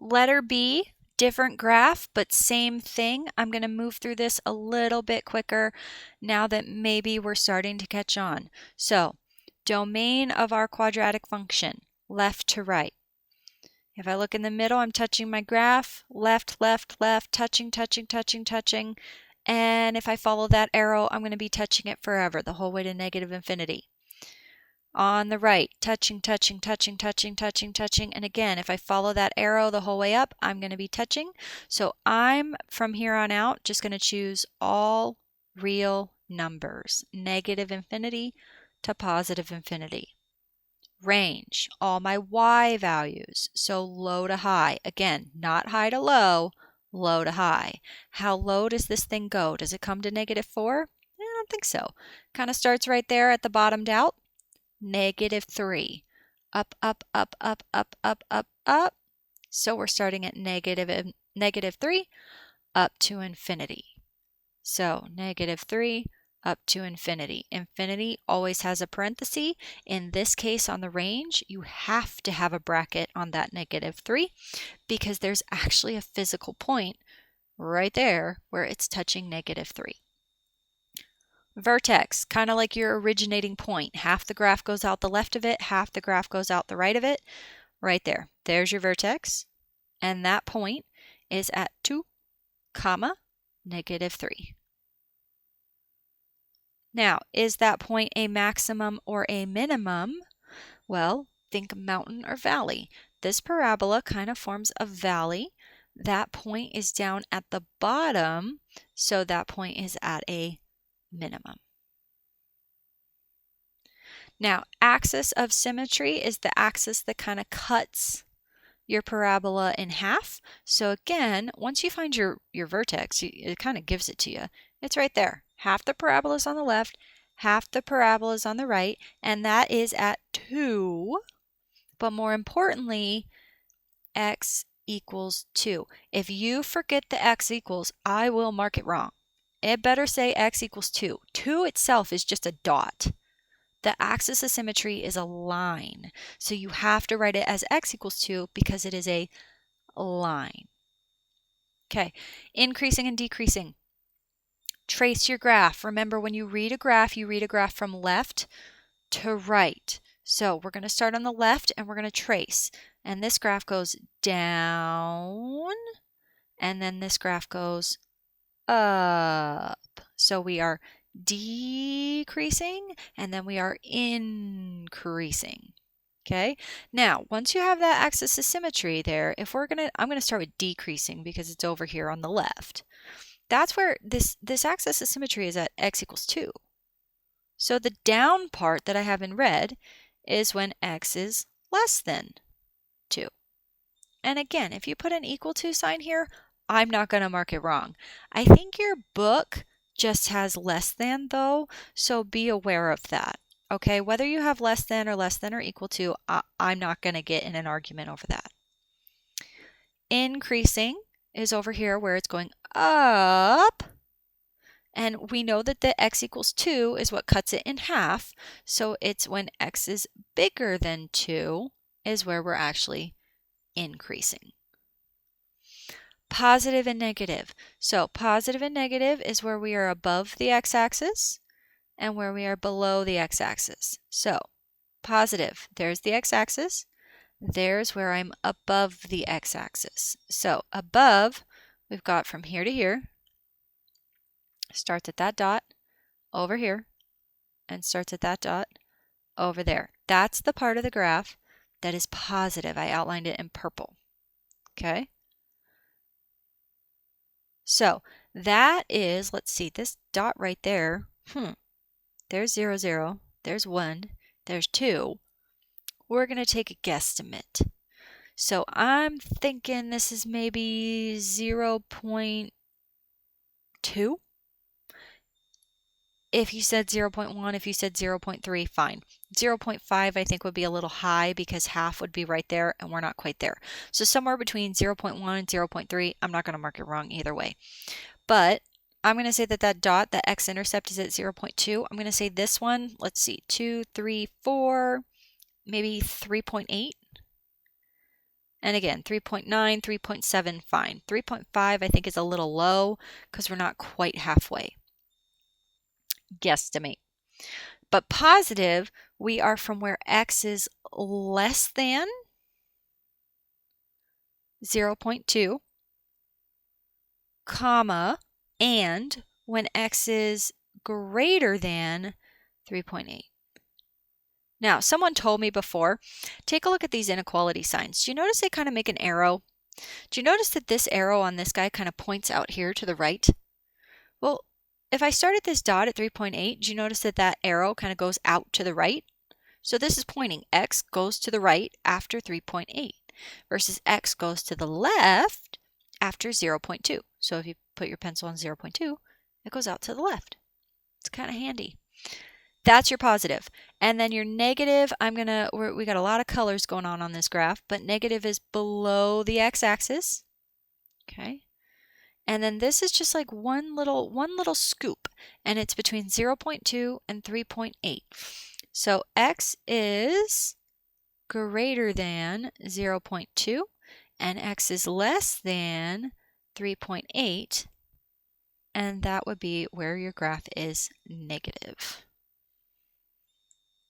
Letter B, different graph, but same thing. I'm going to move through this a little bit quicker now that maybe we're starting to catch on. So, domain of our quadratic function, left to right. If I look in the middle, I'm touching my graph, left, left, left, touching, touching, touching, touching. And if I follow that arrow, I'm going to be touching it forever, the whole way to negative infinity. On the right, touching, touching, touching, touching, touching, touching. And again, if I follow that arrow the whole way up, I'm going to be touching. So I'm, from here on out, just going to choose all real numbers, negative infinity to positive infinity. Range, all my y values, so low to high. Again, not high to low, low to high. How low does this thing go? Does it come to -4? I don't think so. Kind of starts right there at the bottomed out. -3. Up, up, up, up, up, up, up, up. So we're starting at -3 up to infinity. So -3 up to infinity. Infinity always has a parenthesis. In this case, on the range, you have to have a bracket on that -3 because there's actually a physical point right there where it's touching -3. Vertex, kind of like your originating point. Half the graph goes out the left of it, half the graph goes out the right of it. Right there. There's your vertex. And that point is at 2, -3. Now, is that point a maximum or a minimum? Well, think mountain or valley. This parabola kind of forms a valley. That point is down at the bottom, so that point is at a minimum. Now, axis of symmetry is the axis that kind of cuts your parabola in half. So again, once you find your vertex, it kind of gives it to you. It's right there. Half the parabola is on the left, half the parabola is on the right, and that is at 2. But more importantly, x equals 2. If you forget the x equals, I will mark it wrong. It better say x equals 2. 2 itself is just a dot. The axis of symmetry is a line. So you have to write it as x equals 2 because it is a line. Okay, increasing and decreasing. Trace your graph. Remember, when you read a graph, you read a graph from left to right. So we're going to start on the left and we're going to trace. And this graph goes down, and then this graph goes up. So we are decreasing and then we are increasing. Okay, now once you have that axis of symmetry there, I'm gonna start with decreasing because it's over here on the left. That's where this axis of symmetry is at x equals 2. So the down part that I have in red is when x is less than 2. And again, if you put an equal to sign here, I'm not going to mark it wrong. I think your book just has less than though, so be aware of that. Okay, whether you have less than or equal to, I'm not going to get in an argument over that. Increasing is over here where it's going up. And we know that the x equals 2 is what cuts it in half. So it's when x is bigger than 2 is where we're actually increasing. Positive and negative. So positive and negative is where we are above the x-axis and where we are below the x-axis. So positive, there's the x-axis. There's where I'm above the x-axis. So above, we've got from here to here, starts at that dot over here, and starts at that dot over there. That's the part of the graph that is positive. I outlined it in purple. Okay? So that is, let's see, this dot right there, there's 0, 0, there's 1, there's 2. We're going to take a guesstimate. So I'm thinking this is maybe 0.2. If you said 0.1, if you said 0.3, fine. 0.5 I think would be a little high because half would be right there and we're not quite there. So somewhere between 0.1 and 0.3, I'm not going to mark it wrong either way. But I'm going to say that that dot, the x-intercept is at 0.2. I'm going to say this one, let's see, 2, 3, 4, maybe 3.8. And again, 3.9, 3.7, fine. 3.5 I think is a little low because we're not quite halfway. Guesstimate. But positive, we are from where x is less than 0.2, comma, and when x is greater than 3.8. Now, someone told me before, take a look at these inequality signs. Do you notice they kind of make an arrow? Do you notice that this arrow on this guy kind of points out here to the right? Well, if I start at this dot at 3.8, do you notice that that arrow kind of goes out to the right? So this is pointing x goes to the right after 3.8 versus x goes to the left after 0.2. So if you put your pencil on 0.2, it goes out to the left. It's kind of handy. That's your positive. And then your negative, we got a lot of colors going on this graph, but negative is below the x-axis. Okay. And then this is just like one little scoop, and it's between 0.2 and 3.8. So x is greater than 0.2 and x is less than 3.8, and that would be where your graph is negative.